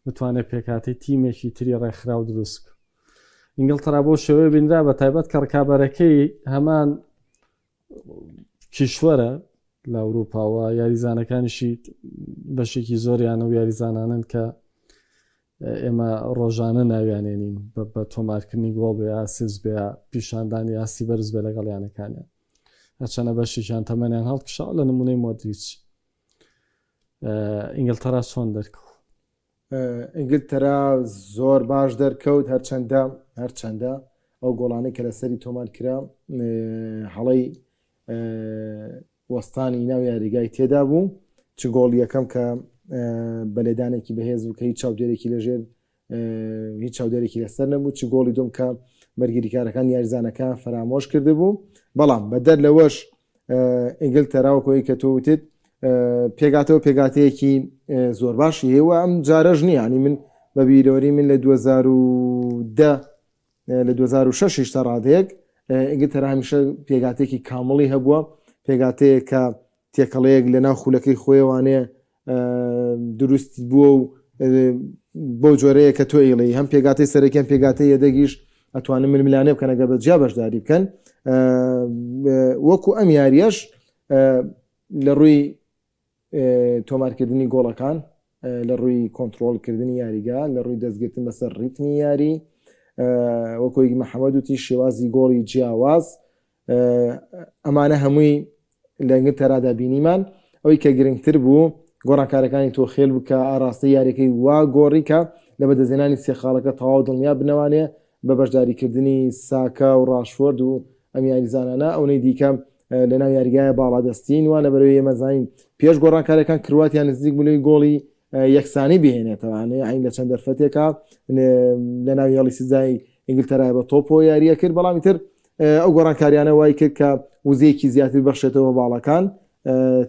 بتوانێت پێکاتی تیمێکی تری ڕێکخرا و دروست ئینگلتەرا بۆ شێوەیە بینرا بە تایبەت کە ڕکابەرەکەی هەمان کیشوەرە لە ئەوروپاوە یاریزانەکانیشی بەشێکی زۆریانە و یاریزانانن کە ئێمە ڕۆژانە ناویانێنین بە تۆمارکردنی گۆڵ بێ ئاسیز بێ پیشاندانی ئاسی بەرز بێ لەگەڵیانەکانیان هەرچەنە بەشیشان تەمەنیان هەڵکشاو لە نمونەی مۆدریچ ئینگلتەرا چۆن دەرکەوت ئینگلتەرا زۆر باش دەرکەوت هەرچەندە ئەو گۆڵانەی کە لەسەری تۆمان کرا هەڵەی وەستانی ناو یاریگای تێدا بوو چ گۆڵ یەکەم کە بەلێدانێکی بەهێز بوو کە هیچ چاودێرێکی لەژێر هیچ چاودێرێکی لەسەر نەبوو چ گۆڵی دوم کە بەرگریکارەکان یاریزانەکە فەرامۆش کرده بوو بەڵام بەدەر لەوەش ئینگلتەراوەکۆی کە تۆوتت پێگاتەوە پێگاتەیەکی زۆر باشی هەیە ئەم جارەژ نییە ینی من بە بیرۆری من لە 2010 لە 2006 تا ڕادەیەک ئینگلتەرا هەمیشە پێگاتێکی کامڵی هەبووە پێگاتەیە کە تێکەڵەیەک لە ناو خولەکەی خۆیوانەیە دروستی بووە و بۆ جۆرەیە کە تۆ ئیڵی هەم پێگاتی سەرەکیان پێگاتی یەدەگیش ئەتوانن ململانێ بکەنەگە بە جیا بەشداری بکەن وەکو ئەم یاریەش لە ڕووی تۆمارکردنی گۆڵەکان لە ڕووی کۆنتترۆلکردنی یاریگا لە ڕووی دەستگرتن بەسەر ڕیتمی یاری وەکۆی محەممەد وتی شێوازی گۆڵی جیاواز ئەمانە هەمووی لە ئینگلتەرادا بینیمان ئەوەی کە گرنگتر بوو گۆڕانکارەکانی تۆ خێل بکە ئاڕاستی یاریەکەی وا گۆڕیکە لە بەدەزێنانی سێخاڵەکە تەواو دڵنیا بنەوانێ بە بەشداریکردنی ساکە و ڕاشفۆرد و ئەم یاریزانانە ئەوەی دیکەم لە ناو یاریگایە باڵادەستین وانە بەرەوەی ئێمەزانین پێش گۆڕانکارەکان کرواتیان نزیک بووی گۆڵی یەکسانی بهێنێتەوانێ ئاین لە چەند دەرفەتێکە لە ناو یاڵی سزای ئینگلتەرا بە تۆپۆ یاریە کرد بەڵامی تر ئەو گۆڕانکاریانە وای کرد کە وزەیەکی زیاتر بەخشێتەوە باڵەکان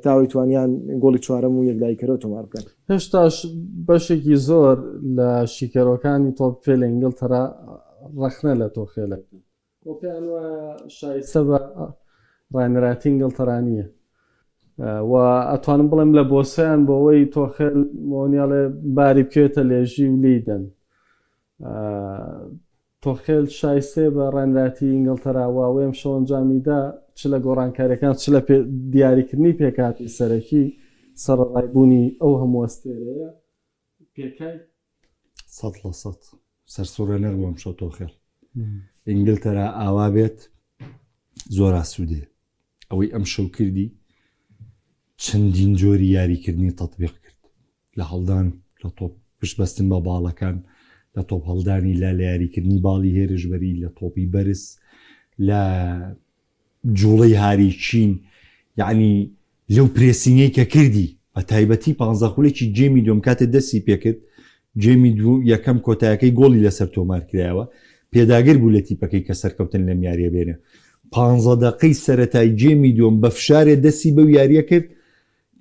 تاوی توانیان گۆڵی چوارەم و یەکلایکەرەوە تۆمار بکەن هێشتاش بەشێکی زۆر لە شیکەرەکانی تۆپ پێ لە ئینگلتەرا ڕەخنە لە تۆ خێلە پێیان شایستە بە ڕانراتی ئینگلتەرانیە و ئەتوانم بڵێم لە بۆسەیان بۆەوەی تۆخێل مۆنیاڵێ باری بکێتە لێژی و لیدەن تۆخێل شایستێ بە ڕێنراتی ئینگلتەرا واوێم شەوەنجامیدا چ لە گۆڕانکاریەکان چ لە دیاریکردنی پێکاتی سەرەکی سەرڕایبوونی ئەو هەموو ئەستێرەیە پێکای 100% سەرسوورە نەرمەم شۆ تۆخێل ئینگلتەرا ئاوا بێت زۆر ئاسوودێ ئەوەی ئەم شەو کردی چەندین جۆری یاریکردنی تەطبیق کرد لە هەڵدان لە تۆپ پشتبەستن بە باڵەکان لە تۆپ هەڵدانی لە یاریکردنی باڵی هێرشبەری لە تۆپی بەرز لە جوڵەی هاری چین یعنی لەو پرێسینگەی کە کردی بە تایبەتی 15 خولێکی جێمی دوم کاتە دەستی پێکرد جێمی دوو یەکەم کۆتایەکەی گۆڵی لەسەر تۆمار کرایەوە پێداگر بوو لە تیپەکەی کە سەرکەوتن لەم یاریە بێنە 15 دقەی سەرەتای جێمی دوم بە فشارێ دەستی بەو یاریە کرد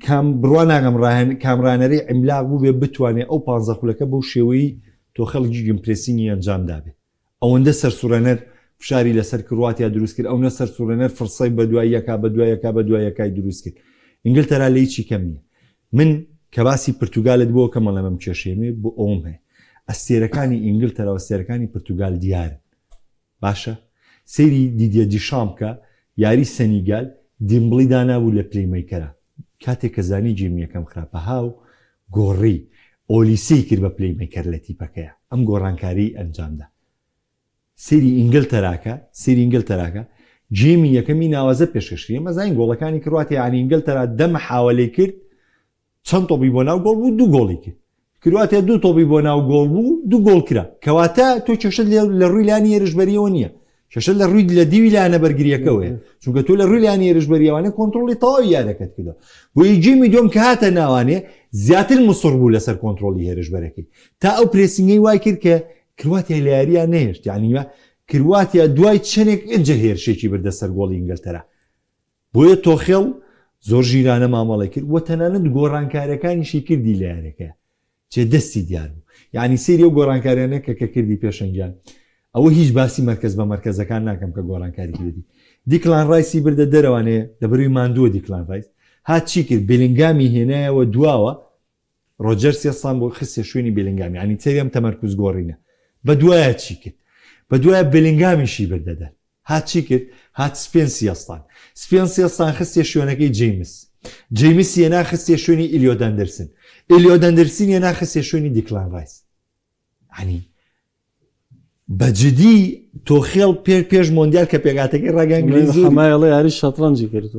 کام بڕوان ناگەم کامرانەرەی ئەملاق بوو بێ بتوانێت ئەو 15 خولەکە بەو شێوەی تۆ خەڵکی گمپرسینی ئەنجام دابێت ئەوەندە سەرسوورەنەر فشاری لەسەر کرواتیا دروست کرد ئەو نە سەرسوورەنەر فرسەی بە دوای یەکا بە دوای یەکا بە دوای یەکای دروست کرد ئینگلتەرا لە هیچی کەم نییە من کە باسی پرتوگالت بۆ کە مەڵەمەم کێشێمێ بۆ ئەوم هەیە ئەستێرەکانی ئینگلتەرا و ئەستێرەکانی پرتوگال دیارن باشە سەیری دیدیە دیشامکە یاری سەنیگال دیمبڵی دانابوو لە پلەیمیکەرە کاتێک کە زانی جێمیەکەم خراپە هاو گۆڕی ئۆلیسی کرد بە پلەیمیکەر لە تیپەکەیە ئەم گۆڕانکاری ئەنجامدا سری ئینگلتەراکە جێمی یەکەمی ناوازە پێشکەشی مەزین گۆڵەکانی کرواتیا ینی ئینگلتەرا دەمە حاوەلەی کرد چەند تۆپی بۆ ناو گۆڵ بوو دوو گۆڵی کرد کرواتیا دوو تۆپی بۆ ناو گۆڵ بوو دوو گۆڵ کرا کەواتە تۆ کێشە لە ڕووی لانی هێرشبەریەوە نییە کێشە لە ڕووی لە دیوی لایەنە بەرگریەکەوەیە چونکە تۆ لە ڕووی لانی هێرشبەریەوانە کۆنتترۆلی تەواوی یارەکەت کردو بۆی جێمی دوم کە هاتە ناوانێ زیاتر مسڕ بوو لەسەر کۆنتترۆلی هێرشبەرەکەی تا ئەو پرێسینگەی وای کرد کە کرواتیا لە یاریە نەهێشت یعنیمە کرواتیا دوای چنێک ئەجە هێرشێکی بردە سەر گۆڵی ئینگلتەرا بۆیە تۆخێڵ زۆر ژیرانە مامەڵی کرد وە تەنانەت گۆڕانکاریەکانیشی کردی لە یارەکە چێ دەستی دیار بوو یعنی سری و گۆڕانکاریانە کە کردی پێشەنگیان ئەوە هیچ باسی مرکز بە مرکزەکان ناکەم کە گۆڕانکاری کردی دیکلان ڕایسی بردە دەرەوانەیە لە بەروی ماندووە دیکلان ڕایس هات چی کرد بلنگامی هێنایەوە دواوە ڕۆجەر سێستان بۆ خستێ شوێنی بلنگامی ینی چێریم تەمەرکوز گۆڕینە بە دوایە چی کرد بە دوایە بلنگامیشی بردەدەن هات چی کرد هات سپێنسیستان خستێ شوێنەکەی جیمس هێنا خستێ شوێنی ئیلیۆدەندرسین هێنا خستێ شوێنی دیکلان ڕایس عنی بەجددی تۆخێڵ پێش مۆندیال کە پێگاتەکەی ڕاگەنگلیزی هەمایڵێ یاری شەترەنجی کردو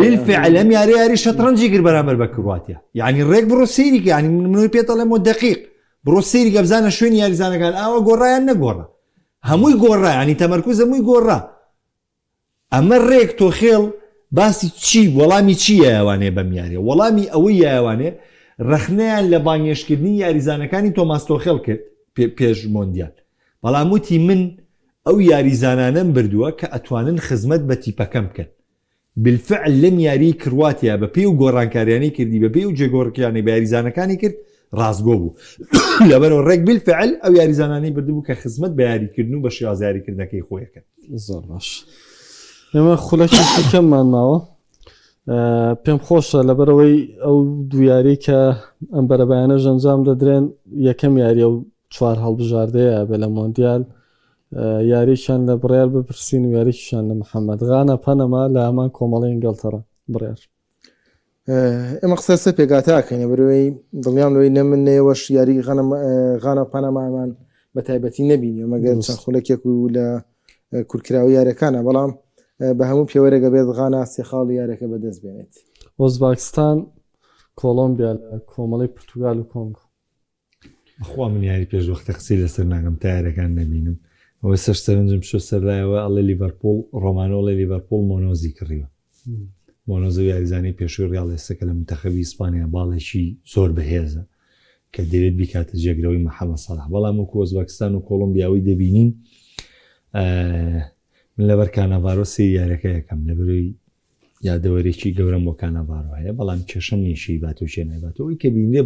بالفعل یاری شەترەنجی کرد بەرامبەر بە کرواتیا یعنی ڕێک بڕۆ سەیری کە ینی منوی پێتەڵێمەوە دقیق بڕۆ سەیری کە بزانە شوێنی یاریزانەکان ئاوە گۆڕایان نەگۆڕە هەمووی گۆڕا ینی تەمەرکوز هەمووی گۆڕا ئەمە ڕێک تۆخێڵ باسی چی وەڵامی چیە ئەوانێ بەم یاریە وەڵامی ئەوەی یاوانێ ڕخنیان لە بانگێشکردنی یاریزانەکانی تۆماس تۆخێڵ کرد پێش مۆندیال بەڵام وتی من ئەو یاریزانانم بردووە کە ئەتوانن خزمەت بە تیپەکەم بکەن بالفعل لەم یاری کرواتیا بە پێی و گۆڕانکاریانی کردی بە پێی و جێگۆڕکیانی بە یاریزانەکانی کرد ڕازگۆ بوو لەبەرەوە ڕێک بالفعل ئەو یاریزانانی بردبوو کە خزمەت بە یاریکردن و بە شێوازیاریکردنەکەی خۆیەکە زۆر باش ئێمە خولەکی کەممان ماوە پێم خۆشە لەبەرەوەی ئەو دویاری کە ئەم بەرەبیانە ژەنجام دەدرێن یەکەم یاریە و چوار هەڵبژاردەیە بە لە مۆندیال یاریشان لە بڕیار بپرسین و یاریشان لە محەممەد غانە پەنەما لە ئەمان کۆمەڵی ئینگلتەرا بڕیار ئێمە قسەسە پێگاتاکەینە بەروەی دڵیان لەوەی نەمن نێوەش یاری غانە پەنەمامان بە تایبەتی نەبینی مەگەر چەند خولەکێک و لە کورکراوی یاریەکانە بەڵام بە هەموو پێوەرەگە بێت غانە سێخاڵی یارەکە بەدەست بێنێت ئۆزباکستان کۆلۆمبیا لە کۆمەڵی پرتوگال و کۆنگۆ بەخوا من یاری پێش وەختە قسەی لەسەر ناگەم تا یارەکان نەبینم ئەوە سەرنجم شو سەرلایەوە ئەڵێ لیڤەرپۆڵ ڕۆمانۆڵی لیڤەرپۆڵ مۆنۆزی کڕیوە مۆنۆزە یاریزانی پێشووی ڕاڵێستەکە لە منتەخەبی ئیسپانیا باڵێکی زۆر بەهێزە کە دەوێت بیکاتە جێگرەوەی محەممەد سەڵاح بەڵام وەکو ئۆزباکستان و کۆلۆمبیاوی دەبینین من لەبەر کانەڤارۆ سێری یارەکە یەکەم لەبەرەوەی یادەوەرێکی گەورەم بۆ کانەڤارۆ هەیە بەڵام کێشەم نیشی باتۆ چێنەباتەوەی کە بینێ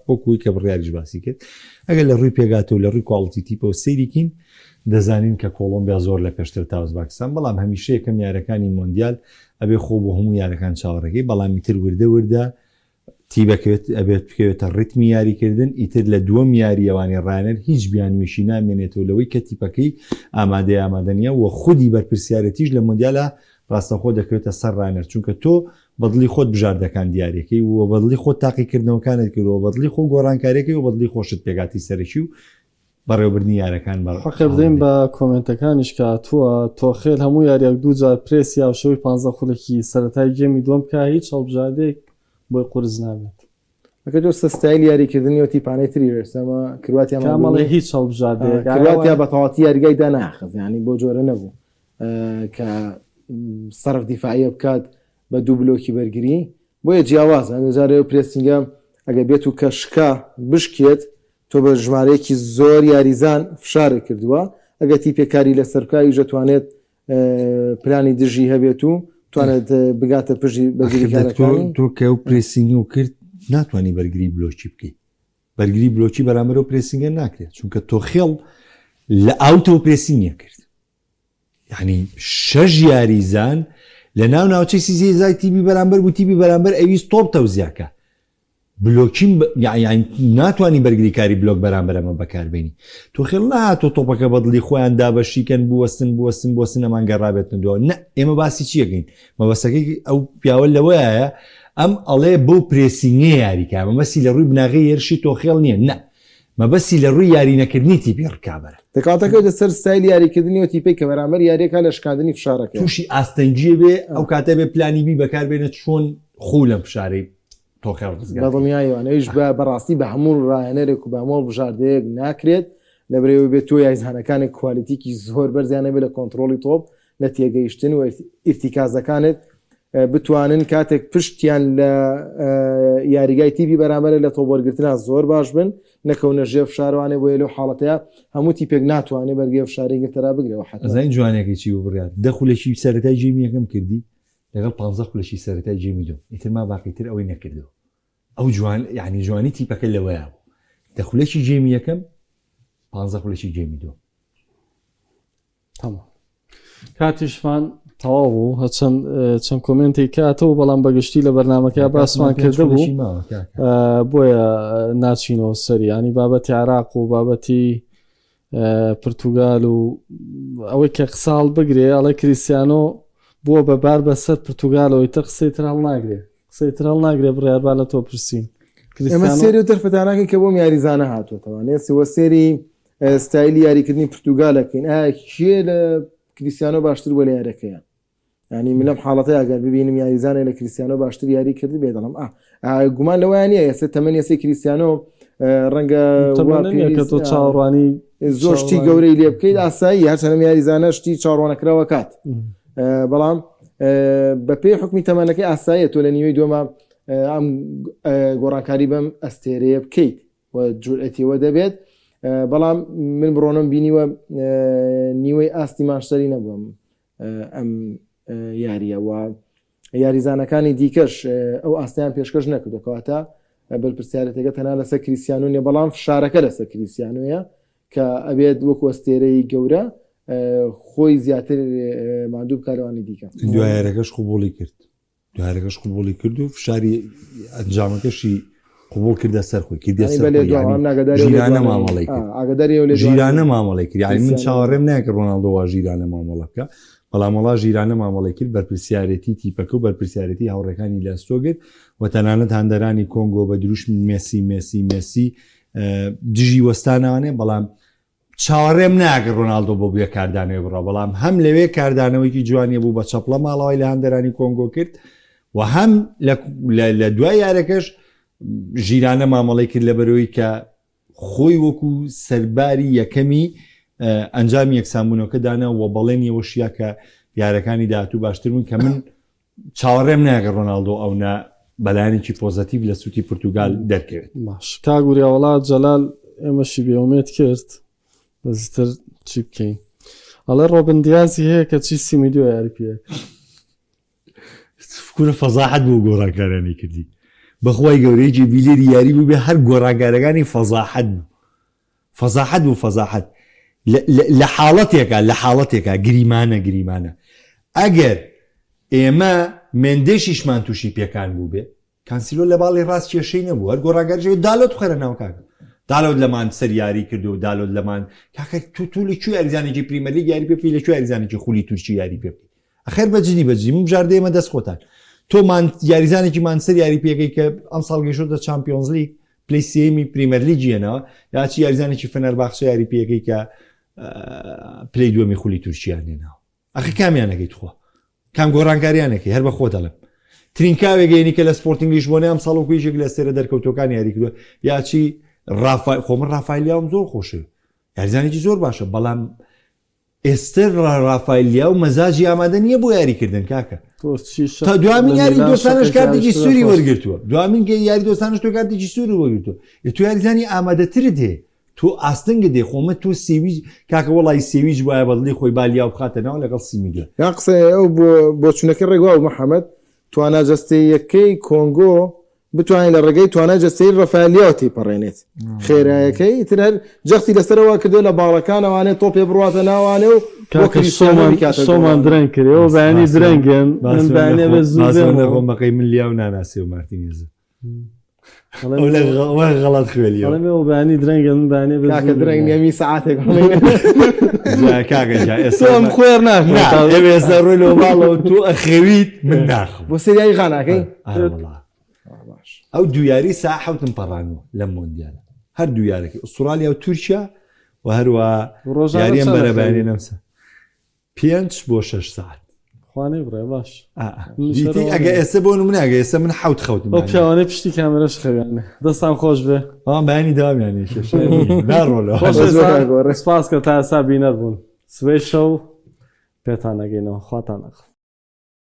بۆکوی کە بڕیاریش باسی کرد ئەگەر لە ڕووی پێگاتەوە لە ڕووی کواڵتی تیپەوە سەیریکین دەزانین کە کۆلۆمبیا زۆر لە پێشتر تا ئۆزباکستان بەڵام هەمیشە یەکەم یارەکانی مۆندیال ئەبێ خۆ بۆ هەموو یارەکان چاوەڕێگەی بەڵامی تر وردە تیبەکەوێت ئەبێت بکەوێتە ڕیتمی یاریکردن ئیتر لە دووەم یاریەوانی ڕانەر هیچ بیانوێشی نامێنێتەوە لەوەی کە تیپەکەی ئامادەنیە و خودی بەرپرسیارەتیش لە مۆندیالە ڕاستەخۆ دەکەوێتە سەر ڕانەر چونکە تۆ بەدڵی خۆت بژاردەکان دیارەکەی و بەدڵی خۆت تاقیکردنەوەکانت کردەوە بەدڵی خۆ گۆڕانکاریەکەی و بەدڵی خۆشت پێگاتی سەرەکی و بەڕێوەبردننی یارەکان حەقێ بدەین بە کۆمنتەکانیش کاتووە تۆخێل هەموو یاریەک دوو جار پرێسی یاوشەوەی 15 خولێکی سەرەتای گێمی دووەم کا هیچ هەڵبژاردەیەک بۆی قورس نابێت ئەکە تۆ ستایل یاریکردنی وتی پانەی تری ێسەمە کامەڵێ هیچ هەڵبژاردەیەک کرواتیا بە تەواتی یاریگایدا ناخەز ینی بۆ جۆرە نەبوو کە سەرف دیفاعیە بکات بە دوو بلۆکی بەرگری بۆیە جیاوازە ئەجارێ پرێسینگە ئەگە بێت و کەشکا بشکێت تۆ بە ژمارەیەکی زۆر یاریزان فشارە کردووە ئەگە تی پێکاری لە سەرکاوی ژەتوانێت پلانی دژی هەبێت و توانێت بگاتە پژی بەگریەکانی تۆ کە و پرسینگی و کرد ناتوانانی بەرگری بلۆکی بکەیت بەرگری بلۆکی بەرامبەر و پرسینگە ناکرێت چونکە تۆ خێڵ لە ئاوتۆ پرسینگە کرد یعنی 6 یاریزان لە ناو ناوچەی سیزای تیبی بەرامبەر بوو تیبی بەرامبەر ئەویست تۆپ تەوزیاکە بلۆکیم ناتوانانی بەرگریکاری بلۆک بەرامبەر ئەمە بەکاربێنی تۆ خێڵ نهاتۆ تۆپەکە بەدڵی خۆیان دابەشیکەن بوەستن ئەمان گەڕابێتن دووە نە ئێمە باسی چیەکەین مەبەستەکەی ئەو پیاوە لەوەیە ئەم ئەڵێ بۆ پرێسینگە یاریکە مەبەسی لە ڕووی بناغی هێرشی تۆ خێڵ نییە نە مەبەسی لە ڕووی یاری نەکردنی تیپی ڕکابەرە دەکاتەکە لەسەر ستایل یاریکردنی و تیپی کە بەرامبەر یاریەکە لە شکاندنی فشارەکە تووشی ئاستەنجیە بێ ئەو کاتە بێ پلانی بی بەکاربێنێت چۆن خۆ لەم فشارەی بەڵمیایوانەیش بە بەڕاستی بە هەموو ڕاهێنەرێک و بە هەموو بژاردەیەک ناکرێت لە برێوە بێت تۆ یاریزانەکانی کوالیتیکی زۆر بەرزیانە بێت لە کۆنتترۆلی تۆپ لە تێگەیشتن و ئیرتیکازەکانت بتوانن کاتێک پشتیان لە یاریگای تیوی بەرامبەر لە تۆبوەرگرتنا زۆر باش بن نەکەونە ژێ فشاروانێ بۆیە لەو حاڵەتەیە هەموو تیپێک ناتوانێت بەرگێ فشارێک گرتەرا بگرێەوە حەزین جوانێکی چی بڕات دەخولەشی سەرەتای جێمی یەکەم کردی لەگەڵ 15 خولەشی سەرەتای جێمی دوم ئیتر ما باقیتر ئەوەی نەکردەوە ئەو جوان یعنی جوانی تیپەکە لەوەیە دەخولەشی جێمی یەکەم 15 خولەشی جێمی دوم تەمام کاتیشمان تەواو بوو چەند کۆمنتی کاتەوە بەڵام بەگشتی لە بەرنامەکە باسمان کرده بوو بۆیە ناچینەوە سەری ینی بابەتی عراق و بابەتی پرتوگال و ئەوەی کە قساڵ بگرێ ئەڵێ کریسیانۆ بووە بەبار بەسەر پرتوگالەوەی تە قسەیتر هەڵ ناگرێ قسەیتر هەڵ ناگرێ بڕیاربا لە تۆ پرسیین ئێمە سێری و تەرفەتاناکەین کە بۆم یاریزانە هاتووەتەوە سوە سێری ستایلی یاریکردنی پرتوگالەکەین کێ لە کریسیانۆ باشتر بۆ لە یارەکەیان ینی من لەم حاڵەتە ئەگەر ببینم یاریزانە لە کریسیانۆ باشتر یاری کردی بێ دەڵم گومان لەوەیان نیە ئێستا تەمەنی یەسی کریسیانۆ ڕەنگە تۆ چاوەڕوانی زۆر شتی گەورەی لێ بکەیت ئاسایی هەرچەنەم یاریزانە شتی چاڕوانەکراوە کات بەڵام بە پێی حکمی تەمەنەکەی ئاساییە تۆ لە نیوەی دووەمە ئەم گۆڕانکاری بەم ئەستێرەیە بکەیت و جورئەتیەوە دەبێت بەڵام من بڕۆنم بینیوە نیوەی ئاستی ماشتری نەبووم ئەم یاریەوە یاریزانەکانی دیکەش ئەو ئاستیان پێشکەش نەکردوکەواتە بەرپرسیارەتەکە تەنها لەسەر کریسیانۆنیە بەڵام فشارەکە لەسەر کریسیانۆیە کە ئەبێت وەکو ئەستێرەی گەورە خۆی زیاتر مادوو بکارەوانی دیکە دوایارەکەش قوبوڵی کرد دوایارەکەش قوبوڵی کرد و فشاری ئەنجامەکەشی قوبول کردە سەر خۆی کردی ژیرانە مامەڵی ژیرانە مامەڵی کرد یعنی من چاوەڕێم ناکە ڕۆناڵدۆ ژیرانە مامەڵە بکە بەڵام وڵا ژیرانە مامەڵی کرد بەرپرسیارەتی تیپەکە و بەرپرسیارەتی هاوڕێکانی لاستۆگرت و تەنانەت هەندەرانی کۆنگۆ بە دروشت مێسی دژی وەستانەوانێ بەڵام چاوەڕێم ناکە ڕۆناڵدۆ بۆ بێ کاردانەوەی بڕە بەڵام هەم لەوێ کاردانەوەیکی جوانیە بوو بە چەپڵە ماڵەوەی لە هەندەرانی کۆنگۆ کرد و هەم لە دوای یارەکەش ژیرانە مامەڵی کرد لە بەرەوەی کە خۆی وەکو سەرباری یەکەمی ئەنجامی یەکسانبوونەوەکە دانا و بەڵێنی وەشیە کە یارەکانی داهاتوو باشتر بوون کە من چاوەڕێم ناگە ڕۆناڵدۆ ئەو بەلایەنێکی پۆزەتیڤ لە سووتی پورتوگال دەرکەوێت باش کاگووری وڵات جەلال ئێمەشی بێومێت کرد بەزتر چی بکەین ئەڵێ ڕۆبن دیازی هەیە کە چی سیمیدۆ یاری پێک کورە فەزاحەت بۆ گۆڕانکارانی کردی بەخوای گەورەیەکی بیلێری یاری بوو بێ هەر گۆڕانکارەکانی فەزاحەت بوو فەزاحەت لە حاڵەتێکە گریمانە ئەگەر ئێمە مێندێشیشمان تووشی پێکان بوو بێ کانسیلۆ لە باڵی ڕاست کێشەی نەبوو هەر گۆڕانکارژێ دالۆت خێرە ناوکاکە دالۆت لەمان سەر یاری کردو و دالۆت لەمان کاکە تو لە کوێ ئەرزانێکی پریمەرلیگ یاری پێ لە کوێ ئەرزانێکی خولی تورکی یاری پێ ئەخێر بەجددی من بژاردە ئێمە دەست خۆتان تۆ یاریزانێکی مانسەر یاری پێەکەی کە ئەم ساڵ گەیشتە چامپیۆنز لیگ پلی سێمی پریمەر لیگیەنەوە یاچی یاریزانێکی فەنەرباخچە یاری پێەکەی کە پلی دووەمی خولی تورکیانێنەوە ئەخی کامیانەکەیت خۆ کام گۆڕانکاریانەکەی هەر بە خۆ دەڵێم ترین کاوێگەینی کە لە سپۆرتنگلیش بۆ نام ساڵۆکویژێک لە سێرە دەرکەوتەکان یاری کردووە یاچی خۆمە ڕافایلیاوم زۆر خۆشە یاریزانێکی زۆر باشە بەڵام ئێستا ڕافایلیا و مەزاجی ئامادە نییە بۆ یاریکردن کاکە تا دوامین یاری دۆستانش کارتێکی سووری وەرگرتووە دوامین کە یاری دۆستانش تۆ کارتێکی سووری وەرگرتووە تو یاریزانی ئامادەترت هەیە تۆ ئاستنگە دێ خۆمە تۆ سێویج کاکە وڵی سێویج وایە بەدڵی خۆی بالیا و بخاتەنەوە لەگەڵ سیمیگە یا قسە ئەو بۆ چونەکە ڕێگوا و محەممەد توانە جەستەیەکەی کۆنگۆ بتوانین لە ڕێگەی توانە جەستەی ڕەفالیاتی پەڕێنێت خێرایەکەی تر هەر جەختی لەسەرەوە کردو لە باڵەکانەوانێت تۆ پێ بڕاتە ناوانێ و سۆمان درەنگ کرد ئەو بەیانی درەنگن ڕۆمەکەی من لیاو ناناسی و مارتینێز غەڵات خوێلی بەانی درەنگن بەانێ درەنگ نیەمی سعاتێک ئێستا خوێر ئێستا ڕووی لە باڵەوە تۆ ئەخەویت من ناخ بۆ سریایی خاناکەی ئەو دویاری سا حوتم پەڕانوە لە مۆندیالە هەر دویارێکی ئوسترالیا و تورکیا و هەروە یاریان بەرەبانی نەمسە 5 بۆ 6 ساعت خوانەی بڕێ باش ئەگە ئێستا بۆ مناگە ئێستا من حوت خەوتم ئەو پیاوانەی پشتی کامێرەش خەویانێ دەستان خۆش بێ بەیانی داوامیانی ناڕۆلە سپاس کە تا ئێستا بینەر بوون سبەی شەو پێتان نەگەینەوە خواتان نەخ